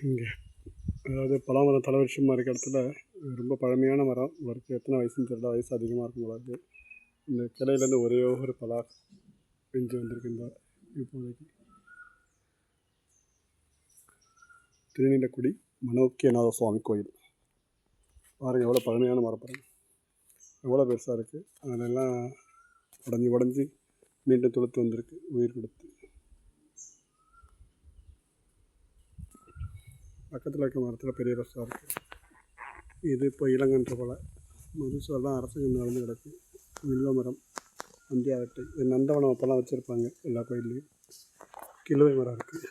இங்கே அதாவது பலாமரம் தலைவருஷமாக இருக்க இடத்துல ரொம்ப பழமையான மரம். இவருக்கு எத்தனை வயசுன்னு தெரியல, வயசு அதிகமாக இருக்கும் போல இருக்குது. இந்த கிளையிலேருந்து ஒரே ஒரு பலா பிஞ்சு வந்திருக்கு. இந்த இப்போதைக்கு திருநீலக்குடி மனோக்கியநாத சுவாமி கோயில் பாருங்கள், எவ்வளோ பழமையான மரம் பாருங்கள், எவ்வளோ பெருசாக இருக்குது. அதெல்லாம் உடஞ்சி மீண்டும் துளுத்து வந்திருக்கு உயிர் கொடுத்து. பக்கத்தில் இருக்க மரத்தில் பெரிய ரசம் இருக்குது. இது இப்போ இளங்கன்று போல் மதுசெல்லாம் அரசங்கம் நடந்து கிடக்கு. வில்வ மரம், அந்தியாவட்டை, நந்தவனம் அப்போல்லாம் வச்சுருப்பாங்க எல்லா கோயில்லையும். கிழுவை மரம் இருக்குது.